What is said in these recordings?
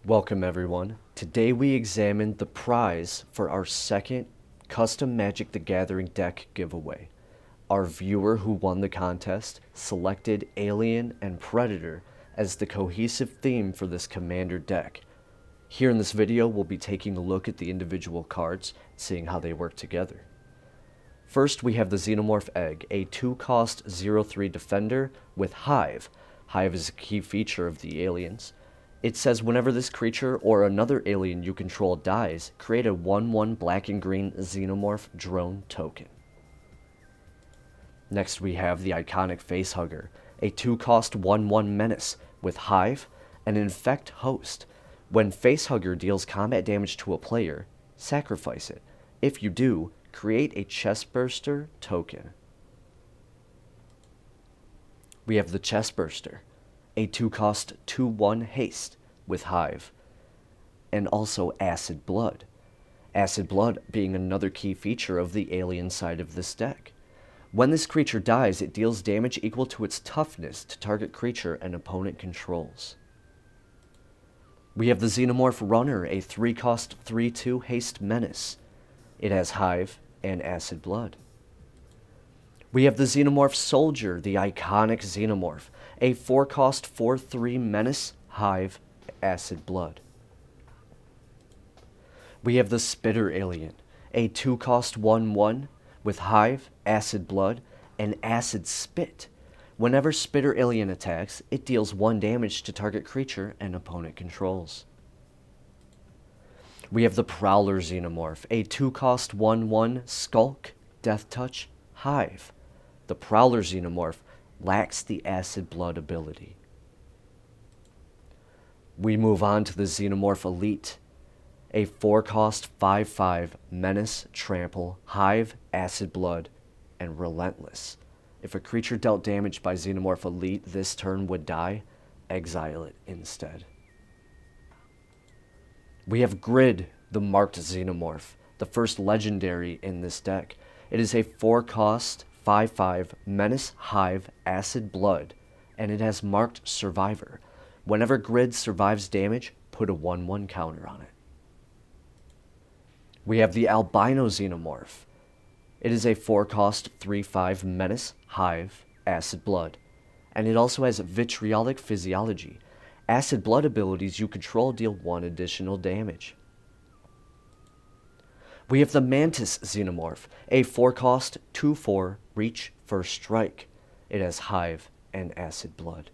Welcome everyone. Today we examined the prize for our second custom Magic the Gathering deck giveaway. Our viewer who won the contest selected Alien and Predator as the cohesive theme for this Commander deck. Here in this video we'll be taking a look at the individual cards, seeing how they work together. First we have the Xenomorph Egg, a 2-cost 0/3 defender with Hive. Hive is a key feature of the aliens. It says whenever this creature or another alien you control dies, create a 1/1 black and green Xenomorph drone token. Next we have the iconic Facehugger, a 2-cost 1/1 menace with Hive and Infect Host. When Facehugger deals combat damage to a player, sacrifice it. If you do, create a Chestburster token. We have the Chestburster, a 2-cost 2/1 haste with Hive, and also Acid Blood. Acid Blood being another key feature of the alien side of this deck. When this creature dies, it deals damage equal to its toughness to target creature an opponent controls. We have the Xenomorph Runner, a 3-cost 3/2 haste menace. It has Hive and Acid Blood. We have the Xenomorph Soldier, the iconic Xenomorph, a 4-cost 4/3 menace, Hive, Acid Blood. We have the Spitter Alien, a 2-cost 1/1 with Hive, Acid Blood, and Acid Spit. Whenever Spitter Alien attacks, it deals 1 damage to target creature an opponent controls. We have the Prowler Xenomorph, a 2-cost 1/1 Skulk, Death Touch, Hive. The Prowler Xenomorph lacks the Acid Blood ability. We move on to the Xenomorph Elite, a 4-cost 5/5 Menace, Trample, Hive, Acid Blood, and Relentless. If a creature dealt damage by Xenomorph Elite this turn would die, exile it instead. We have Grid, the Marked Xenomorph, the first legendary in this deck. It is a 4-cost 5/5 Menace, Hive, Acid Blood, and it has Marked Survivor. Whenever Grid survives damage, put a 1/1 counter on it. We have the Albino Xenomorph. It is a 4-cost 3/5 Menace, Hive, Acid Blood, and it also has Vitriolic Physiology. Acid Blood abilities you control deal 1 additional damage. We have the Mantis Xenomorph, a 4-cost 2/4 Reach First Strike. It has Hive and Acid Blood.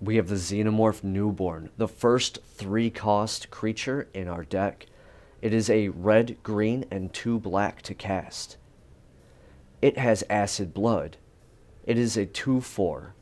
We have the Xenomorph Newborn, the first 3-cost creature in our deck. It is a red, green, and 2 black to cast. It has Acid Blood. It is a 2/4.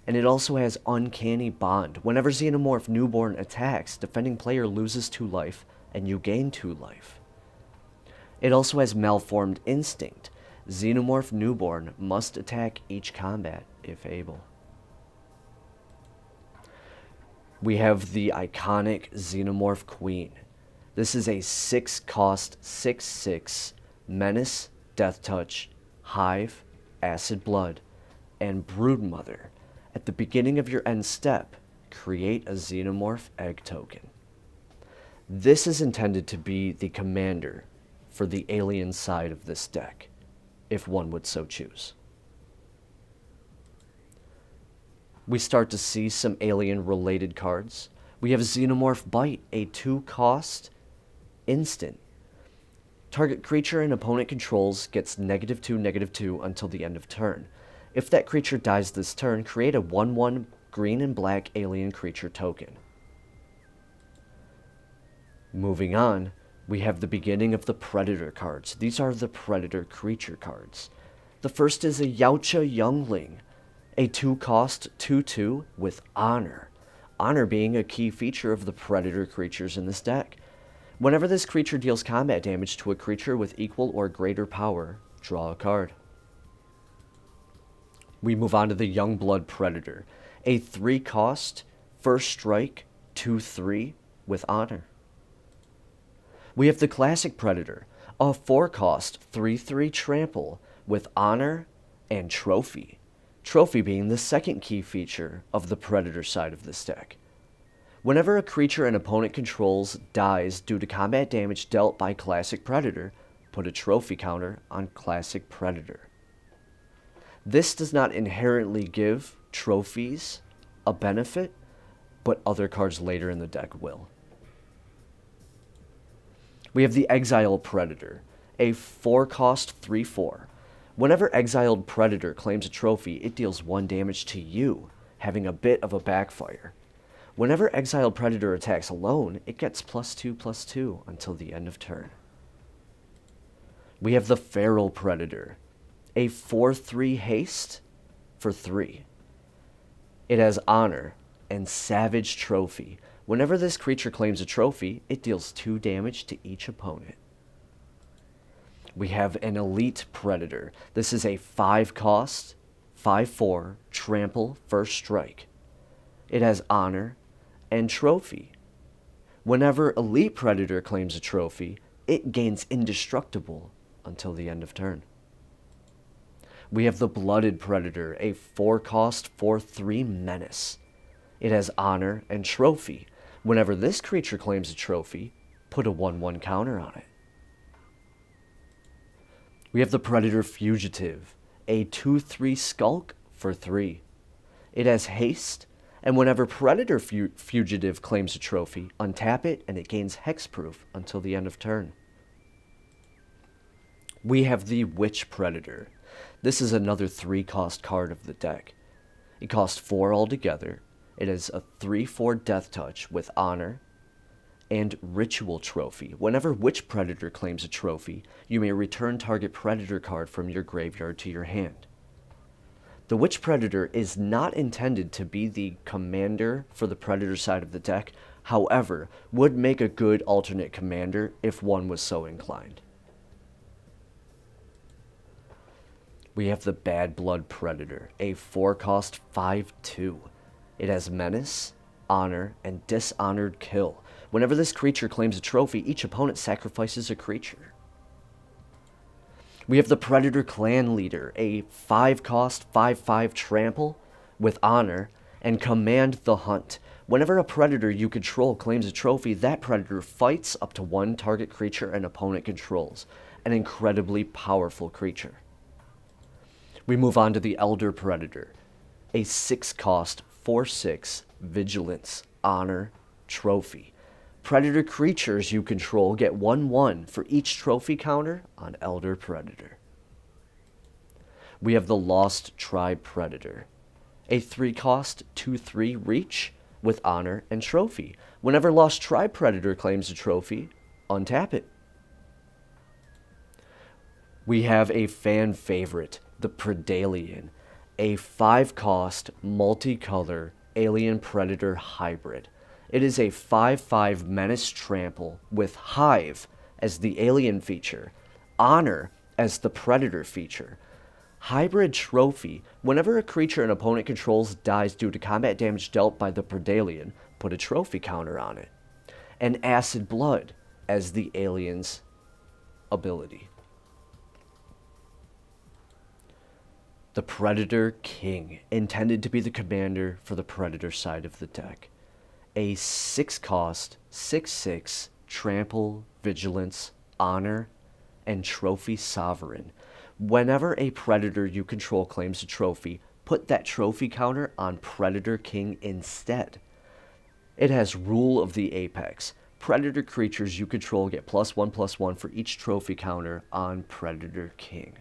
And it also has Uncanny Bond. Whenever Xenomorph Newborn attacks, defending player loses 2 life, and you gain 2 life. It also has Malformed Instinct. Xenomorph Newborn must attack each combat if able. We have the iconic Xenomorph Queen. This is a 6-cost 6/6 Menace, Death Touch, Hive, Acid Blood, and Broodmother. At the beginning of your end step, create a Xenomorph Egg token. This is intended to be the commander for the alien side of this deck, if one would so choose. We start to see some alien-related cards. We have Xenomorph Bite, a 2-cost instant. Target creature an opponent controls gets -2/-2 until the end of turn. If that creature dies this turn, create a 1/1 green and black alien creature token. Moving on, we have the beginning of the Predator cards. These are the Predator creature cards. The first is a Yautja Youngling, a 2-cost 2/2 with Honor. Honor being a key feature of the Predator creatures in this deck. Whenever this creature deals combat damage to a creature with equal or greater power, draw a card. We move on to the Youngblood Predator, a 3-cost First Strike 2/3 with Honor. We have the Classic Predator, a 4-cost 3/3 Trample with Honor and Trophy. Trophy being the second key feature of the Predator side of this deck. Whenever a creature an opponent controls dies due to combat damage dealt by Classic Predator, put a trophy counter on Classic Predator. This does not inherently give trophies a benefit, but other cards later in the deck will. We have the Exiled Predator, a 4-cost 3/4. Whenever Exiled Predator claims a trophy, it deals 1 damage to you, having a bit of a backfire. Whenever Exiled Predator attacks alone, it gets +2/+2 until the end of turn. We have the Feral Predator, a 4/3 haste for 3. It has Honor and Savage Trophy. Whenever this creature claims a trophy, it deals 2 damage to each opponent. We have an Elite Predator. This is a 5-cost, 5/4, trample, first strike. It has Honor and Trophy. Whenever Elite Predator claims a trophy, it gains Indestructible until the end of turn. We have the Blooded Predator, a 4-cost, 4/3 menace. It has Honor and Trophy. Whenever this creature claims a trophy, put a 1/1 counter on it. We have the Predator Fugitive, a 2/3 skulk for 3. It has haste, and whenever Predator Fugitive claims a trophy, untap it and it gains hexproof until the end of turn. We have the Witch Predator. This is another 3-cost card of the deck. It costs 4 altogether. It has a 3/4 Death Touch with Honor and Ritual Trophy. Whenever Witch Predator claims a trophy, you may return target Predator card from your graveyard to your hand. The Witch Predator is not intended to be the commander for the Predator side of the deck, however, would make a good alternate commander if one was so inclined. We have the Bad Blood Predator, a 4-cost 5/2. It has Menace, Honor, and Dishonored Kill. Whenever this creature claims a trophy, each opponent sacrifices a creature. We have the Predator Clan Leader, a 5-cost 5/5 trample with Honor and Command the Hunt. Whenever a Predator you control claims a trophy, that Predator fights up to 1 target creature an opponent controls, an incredibly powerful creature. We move on to the Elder Predator, a 6-cost 4/6 Vigilance, Honor, Trophy. Predator creatures you control get 1/1 for each trophy counter on Elder Predator. We have the Lost Tribe Predator, a 3-cost 2/3 reach with Honor and Trophy. Whenever Lost Tribe Predator claims a trophy, untap it. We have a fan favorite, the Predalien, a 5-cost multicolor alien predator hybrid. It is a 5/5 menace trample with Hive as the alien feature, Honor as the predator feature. Hybrid Trophy, whenever a creature an opponent controls dies due to combat damage dealt by the Predalien, put a trophy counter on it. And Acid Blood as the alien's ability. The Predator King, intended to be the commander for the Predator side of the deck. A 6-cost 6/6 trample, vigilance, honor, and trophy sovereign. Whenever a Predator you control claims a trophy, put that trophy counter on Predator King instead. It has Rule of the Apex. Predator creatures you control get +1/+1 for each trophy counter on Predator King.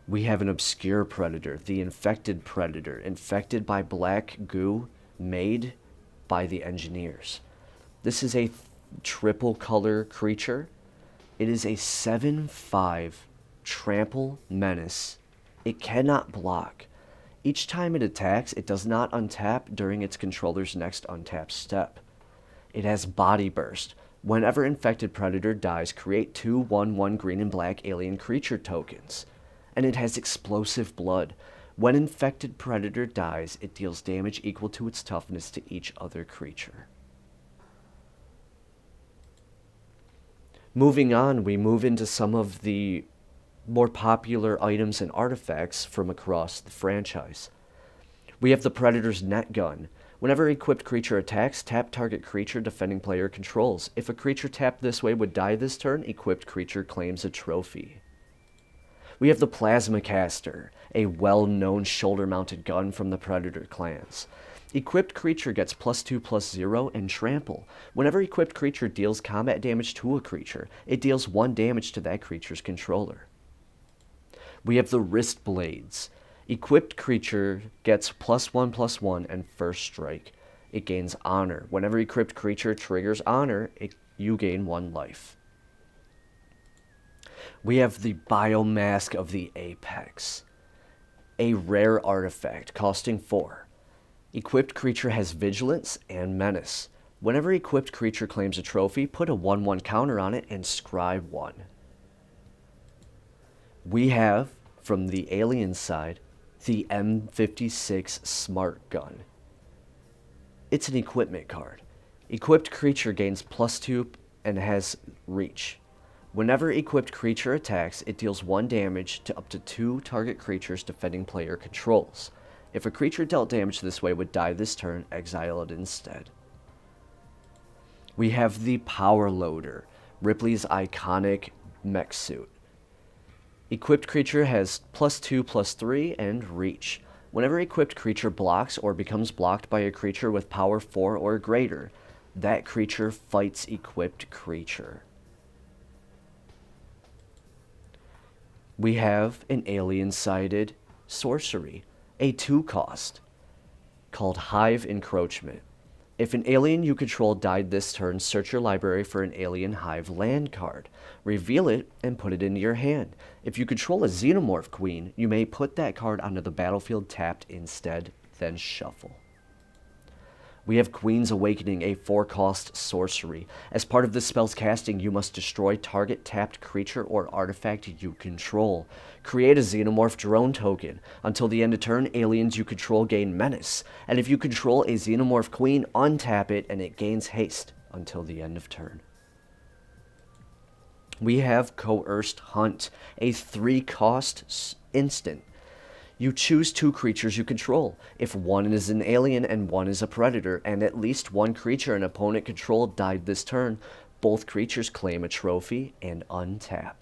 We have an obscure predator, the Infected Predator, infected by black goo made by the engineers. This is a triple color creature. It is a 7/5 trample menace. It cannot block. Each time it attacks, it does not untap during its controller's next untap step. It has Body Burst. Whenever Infected Predator dies, create 2 1/1 green and black alien creature tokens. And it has Explosive Blood. When Infected Predator dies, it deals damage equal to its toughness to each other creature. Moving on, we move into some of the more popular items and artifacts from across the franchise. We have the Predator's Net Gun. Whenever equipped creature attacks, tap target creature defending player controls. If a creature tapped this way would die this turn, equipped creature claims a trophy. We have the Plasma Caster, a well-known shoulder-mounted gun from the Predator clans. Equipped creature gets +2/+0 and trample. Whenever equipped creature deals combat damage to a creature, it deals 1 damage to that creature's controller. We have the Wrist Blades. Equipped creature gets +1/+1 and first strike. It gains honor. Whenever equipped creature triggers honor, you gain 1 life. We have the Biomask of the Apex, a rare artifact costing 4. Equipped creature has Vigilance and Menace. Whenever equipped creature claims a trophy, put a 1/1 counter on it and scry 1. We have, from the alien side, the M56 Smart Gun. It's an equipment card. Equipped creature gains +2 and has reach. Whenever equipped creature attacks, it deals 1 damage to up to 2 target creatures defending player controls. If a creature dealt damage this way would die this turn, exile it instead. We have the Power Loader, Ripley's iconic mech suit. Equipped creature has +2/+3 and reach. Whenever equipped creature blocks or becomes blocked by a creature with power 4 or greater, that creature fights equipped creature. We have an alien-sided sorcery, a 2-cost, called Hive Encroachment. If an alien you control died this turn, search your library for an alien Hive land card. Reveal it and put it into your hand. If you control a Xenomorph queen, you may put that card onto the battlefield tapped instead, then shuffle. We have Queen's Awakening, a 4-cost sorcery. As part of this spell's casting, you must destroy target tapped creature or artifact you control. Create a Xenomorph drone token. Until the end of turn, aliens you control gain Menace. And if you control a Xenomorph queen, untap it and it gains haste until the end of turn. We have Coerced Hunt, a 3-cost instant. You choose 2 creatures you control. If one is an alien and one is a predator, and at least 1 creature an opponent controlled died this turn, both creatures claim a trophy and untap.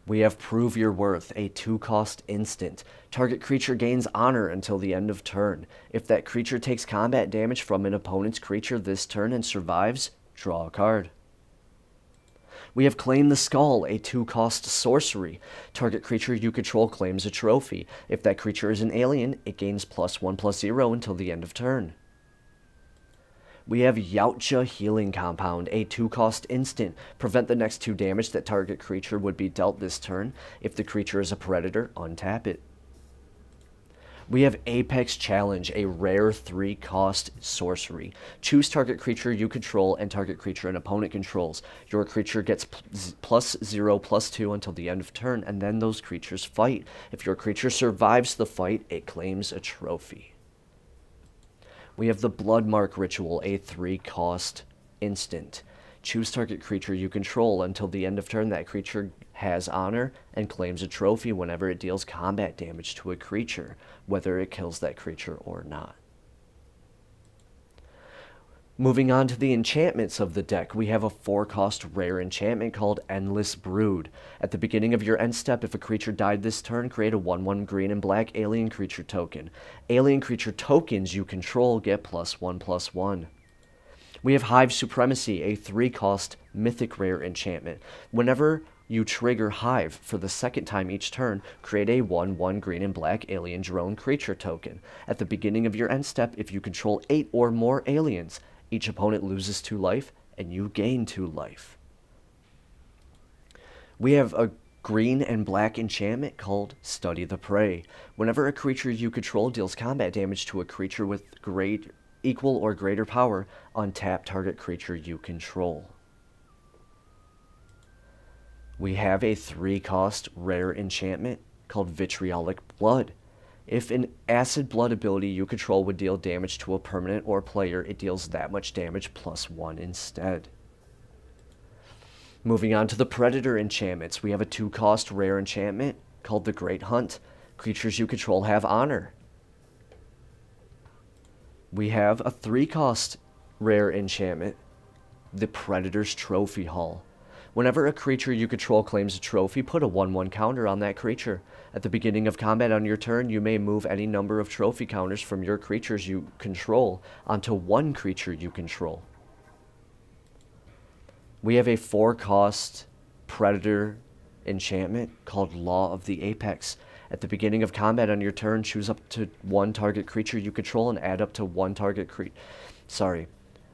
We have Prove Your Worth, a 2-cost instant. Target creature gains honor until the end of turn. If that creature takes combat damage from an opponent's creature this turn and survives, draw a card. We have Claim the Skull, a 2-cost sorcery. Target creature you control claims a trophy. If that creature is an alien, it gains +1/+0 until the end of turn. We have Yautja Healing Compound, a 2-cost instant. Prevent the next 2 damage that target creature would be dealt this turn. If the creature is a predator, untap it. We have Apex Challenge, a rare 3-cost sorcery. Choose target creature you control and target creature an opponent controls. Your creature gets +0/+2 until the end of turn, and then those creatures fight. If your creature survives the fight, it claims a trophy. We have the Bloodmark Ritual, a 3-cost instant. Choose target creature you control. Until the end of turn, that creature has honor and claims a trophy whenever it deals combat damage to a creature, whether it kills that creature or not. Moving on to the enchantments of the deck, we have a 4-cost rare enchantment called Endless Brood. At the beginning of your end step, if a creature died this turn, create a 1/1 green and black alien creature token. Alien creature tokens you control get +1/+1. We have Hive Supremacy, a 3-cost mythic rare enchantment. Whenever you trigger Hive for the 2nd time each turn, create a 1/1 green and black alien drone creature token. At the beginning of your end step, if you control 8 or more aliens, each opponent loses 2 life, and you gain 2 life. We have a green and black enchantment called Study the Prey. Whenever a creature you control deals combat damage to a creature with equal or greater power, untap target creature you control. We have a 3-cost rare enchantment called Vitriolic Blood. If an acid blood ability you control would deal damage to a permanent or player, it deals that much damage +1 instead. Moving on to the Predator enchantments, we have a 2-cost rare enchantment called the Great Hunt. Creatures you control have honor. We have a 3-cost rare enchantment, the Predator's Trophy Hall. Whenever a creature you control claims a trophy, put a 1/1 counter on that creature. At the beginning of combat on your turn, you may move any number of trophy counters from your creatures you control onto one creature you control. We have a 4-cost Predator enchantment called Law of the Apex. At the beginning of combat on your turn, choose up to 1 target creature you control and add up to 1 target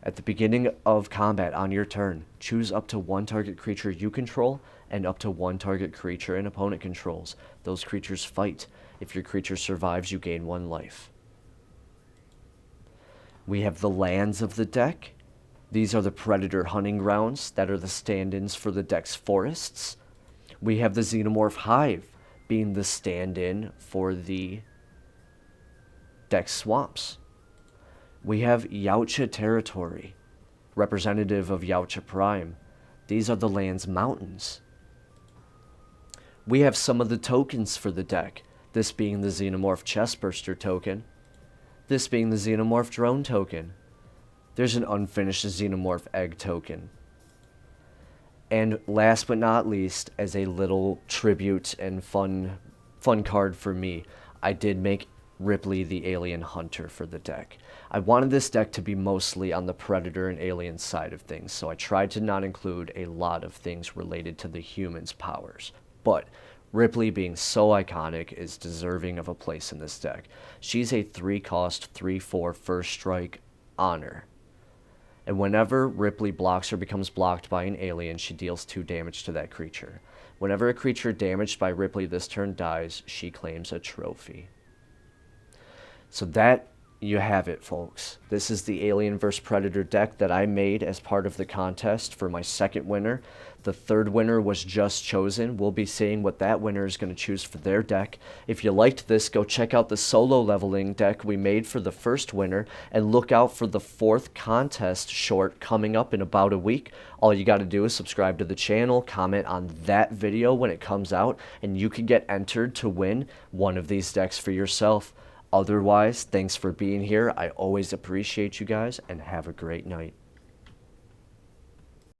At the beginning of combat on your turn, choose up to 1 target creature you control and up to 1 target creature an opponent controls. Those creatures fight. If your creature survives, you gain 1 life. We have the lands of the deck. These are the Predator hunting grounds that are the stand-ins for the deck's forests. We have the Xenomorph Hive being the stand-in for the deck's swamps. We have Yautja territory, representative of Yautja Prime. These are the land's mountains. We have some of the tokens for the deck, this being the Xenomorph Chestburster token, this being the Xenomorph Drone token. There's an unfinished Xenomorph Egg token. And last but not least, as a little tribute and fun card for me, I did make Ripley the Alien Hunter for the deck. I wanted this deck to be mostly on the Predator and Alien side of things, so I tried to not include a lot of things related to the humans' powers. But Ripley, being so iconic, is deserving of a place in this deck. She's a 3-cost, 3/4 first strike honor. And whenever Ripley blocks or becomes blocked by an alien, she deals 2 damage to that creature. Whenever a creature damaged by Ripley this turn dies, she claims a trophy. So that, you have it, folks. This is the Alien vs. Predator deck that I made as part of the contest for my 2nd winner. The 3rd winner was just chosen. We'll be seeing what that winner is going to choose for their deck. If you liked this, go check out the solo leveling deck we made for the 1st winner, and look out for the 4th contest short coming up in about a week. All you got to do is subscribe to the channel, comment on that video when it comes out, and you can get entered to win one of these decks for yourself. Otherwise, thanks for being here. I always appreciate you guys, and have a great night.